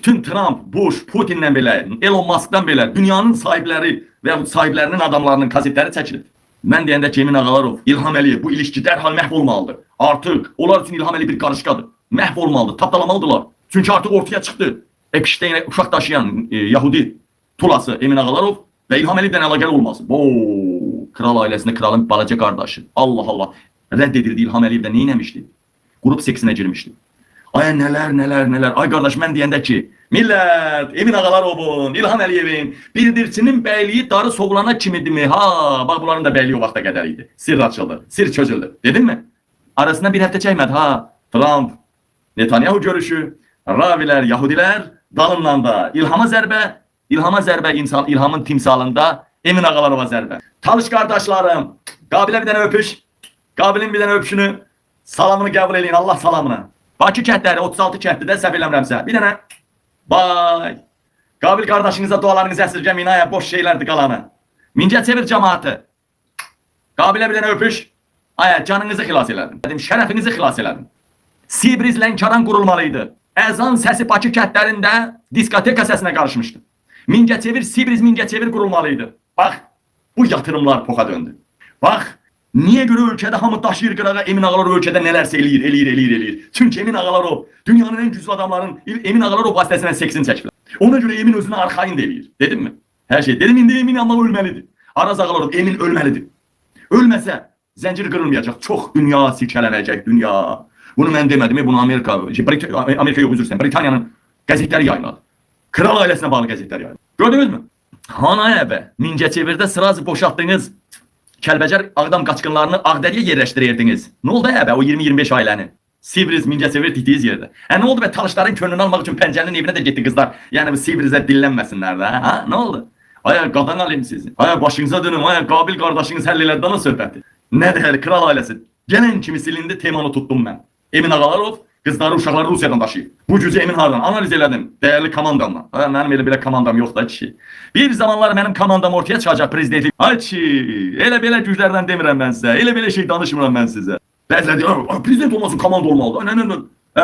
bütün Trump, Bush, Putin'den belə, Elon Musk'dan belə dünyanın sahibləri və sahiblərinin adamlarının kasetləri çəkilir. Mən deyəndə ki, Emin Ağalarov, İlham Əliyev bu ilişki dərhal məhv olmalıdır. Artıq onlar üçün İlham Əliyev bir qarışqadır. Məhv olmalıdır, tapdalamalıdırlar. Çünki artıq ortaya çıxdı. Epsteyn'e uşaq daşıyan Yahudi tulası Emin Ağalarov və İlham Əliyevdən əlaqəli olmasın. Kral ailəsində kralın balaca qardaşı. Allah Allah. Rədd edildi İlham Əliyev də neynəmişdi? Grup seksinə girmişdi. Ay neler. Ay kardeş mən deyəndə ki, millət, Emin Ağalarovun, İlham Əliyevin bildirçinin bəyliyi darı soğulana kimidir mi? Ha, bak bunların da bəyliyi o vaxta qədər idi. Sir açıldı, sir çözüldü. Dedim mi? Arasında bir həftə çəkmədi ha. Trump, Netanyahu görüşü, Ravilər, Yahudilər, dalından da İlhama zərbə insan, İlhamın timsalında Emin Ağalarova zərbə. Talış qardaşlarım, Qabilə bir dənə öpüş, Qabilin bir dənə öpüşünü, salamını qəbul eləyin, Allah salamını. Bakı kəndləri 36 kəndlidə səhv eləmirəmsə. Bir dənə. Bay. Qabil qardaşınıza dualarınızı əsirgəməyin, aya boş şeylərdir qalanı. Mingəçevir cəmaatı. Qabilə bir dənə öpüş. Aya canınızı xilas elədim. Şərəfinizi xilas elədim. Sibriz Lənkəran qurulmalıydı. Əzan səsi Bakı kəndlərində diskoteka səsinə qarışmışdı. Mingəçevir, Sibriz Mingəçevir qurulmalıydı. Bax, bu yatırımlar poxa döndü. Bax, niye göre ölkədə hamı daşıyır qırağa, Emin Ağalarov ölkədə nələrsə eləyir. Çünki Emin Ağalarov dünyanın en güclü adamların Emin Ağalarov vasitəsilə seksini çəkirlər. Ona göre Emin özünü arxain də eləyir. Dedim mi? Her şey. Dedim indi Emin amma ölməlidir. Araz Ağalarov, Emin ölməlidir. Ölməsə zəncir qırılmayacaq. Çox dünya silkələnəcək, dünya. Bunu mən demədim, bunu Amerika yox, üzr istəyirəm. Britaniyanın qəzetləri yayınladı. Kral ailəsinə bağlı qəzetlər yayınladı. Gördünüz mü? Hanaya bə, Mingəçevirdə sırazı boşaltdınız. Kəlbəcər Ağdam qaçqınlarını Ağdərəyə yerləşdirirdiniz. Ne oldu ya be o 20-25 ailəni? Sibriz, Mingəçevir titiyiz yerdə. Ne oldu be talışların könlünü almaq üçün pəncərənin evine de gitti kızlar. Yani bu Sibriz'e dinlənməsinlər də. Ha? Ne oldu? Aya qadan alayım sizi. Aya başınıza dönün. Aya Qabil qardaşınız həll elədi ana söhbəti. Ne de kral ailəsi. Gələn kimi silindi temanı tuttum mən. Emin Ağalarov kızları uşaqları Rusiyadan daşıyıb. Bu gücü Emin hardan analiz elədim. Değerli komandamla. Mənim elə komandam yox da kişi. Bir zamanlar mənim komandam ortaya çıxacaq prezidentlik. Ay ki, elə güclərdən demirəm mən sizə. Elə şey danışmıram mən sizə. Bəziləri deyir, prezident olmasın, komanda olmalıdır.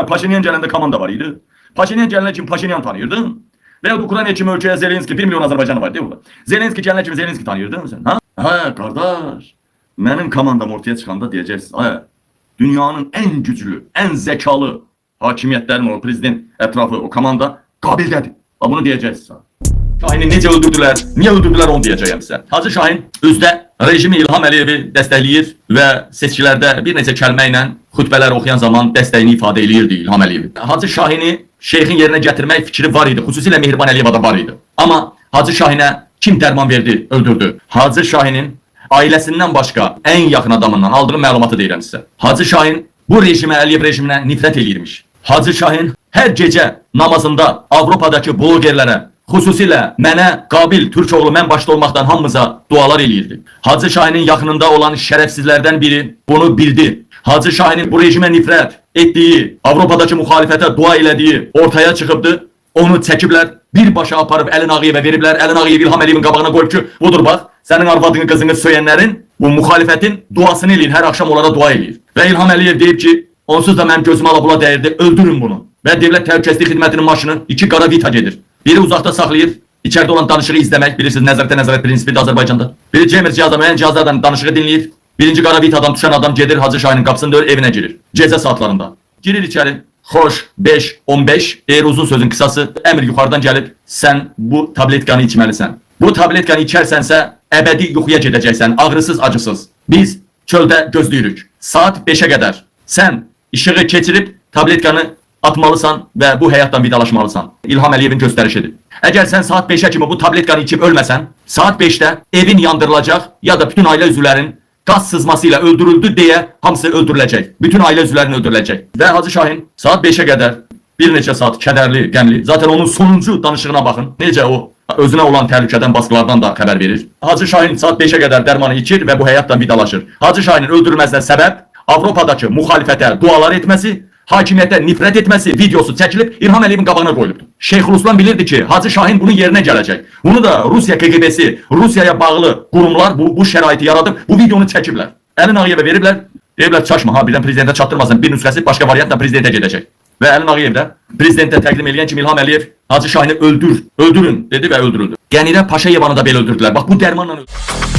Paşinyan gələndə komanda var idi. Paşinyan gələnə kimi Paşinyan tanıyırdın. Veya Ukrayna kimi ölkəyə Zelenski 1 milyon Azərbaycanı var değil mi? Zelenski gələnə kimi Zelenski tanıyırdın sen. Ha qardaş. Mənim komandam ortaya çıxanda deyəcəksiniz. Dünyanın en güclü, en zekalı hakimiyyətlərin o prezident ətrafı, o komanda Qabildədir. Bunu deyəcəksiniz. Şahin'i necə öldürdülər, niye öldürdülər onu deyəcəyəm sizə. Hacı Şahin özdə rejimi İlham Əliyevi dəstəkləyir və seçkilərdə bir neçə kəlmə ilə xütbələr oxuyan zaman dəstəyini ifadə eləyirdi İlham Əliyevi. Hacı Şahini şeyxin yerinə gətirmək fikri var idi, xüsusilə Mehriban Əliyeva da var idi. Amma Hacı Şahinə kim dərman verdi, öldürdü? Hacı Şahinin ailəsindən başqa en yakın adamından aldığım məlumatı deyirəm sizə. Hacı Şahin bu rejimə, Əliyev rejiminə nifrət eləyirmiş. Hacı Şahin hər gecə namazında Avropadakı blogerlərə, xüsusilə mənə, Qabil Türkoğlu, mən başda olmaqdan hamımıza dualar eləyirdi. Hacı Şahinin yaxınında olan şərəfsizlərdən biri bunu bildi. Hacı Şahinin bu rejimə nifrət etdiyi, Avropadakı müxalifətə dua elədiyi ortaya çıxıbdı. Onu çəkiblər, birbaşa aparıb Əlin Ağayevə veriblər. Əlin Ağayev İlham Əliyevin qabağına qoyub ki, budur bax, sənin arvadını, qızını söyənlərin bu müxalifətin duasını eləyir, hər axşam onlara dua eləyir. Və İlham Əliyev deyib ki, onsuz da mənim gözüm alabula dəyirdi, öldürün bunu. Və Dövlət Təhlükəsizlik Xidmətinin maşını 2 qara Vita gedir. Biri uzaqda saxlayır, içəridə olan danışığı izləmək, bilirsiniz nəzarət prinsipidir Azərbaycanda. Biri Cemer cihazda, müəyyən cihazlardan danışığı dinləyir. Birinci qara Vita'dan düşən adam gedir, Hacı Şahinin qapısını döyür, evinə girir. Gecə saatlarında. Girir içəri. Xoş, 5-15, eğer uzun sözün kısası, əmr yuxarıdan gəlib, sən bu tabletkanı içməlisən. Bu tabletkanı içərsənsə, əbədi yuxuya gedəcəksən, ağrısız, acısız. Biz çöldə gözləyirik. Saat 5'e qədər sən işığı keçirib tabletkanı atmalısan və bu həyatdan vidalaşmalısan. İlham Əliyevin göstərişidir. Əgər sən saat 5'e kimi bu tabletkanı içib ölməsən, saat 5'te evin yandırılacaq ya da bütün ailə üzvlərin gaz sızmasıyla öldürüldü deyə hamısı öldürüləcək. Bütün ailə üzvlərini öldürüləcək. Və Hacı Şahin saat 5'e qədər bir neçə saat kədərli, qəmli. Zaten onun sonuncu danışığına baxın. Necə o özünə olan təhlükədən, baskılardan da xəbər verir. Hacı Şahin saat 5'e qədər dərmanı içir və bu həyatdan vidalaşır. Hacı Şahinin öldürülməsinə səbəb Avropadakı müxalifətə dualar etməsi, hakimiyyətə nifrət etməsi videosu çəkilib İlham Əliyevin qabağına qoyulubdu. Şeyxülislam bilirdi ki, Hacı Şahin bunun yerinə gələcək. Bunu da Rusiya KGB'si, Rusiyaya bağlı qurumlar bu şəraiti yaradıb, bu videonu çəkiblər. Əlin Ağayevə veriblər. Deyiblər çaşma ha, birdən prezidentə çatdırmasın. Bir nüsxəsi başqa variantla prezidentə gedəcək. Və Əlin Ağayev də prezidentə təqdim edən kimi İlham Əliyev Hacı Şahini öldür, öldürün dedi və öldürüldü. Qənirə Paşayevanı da belə öldürdülər. Bax bu dərmanla öldürdülər.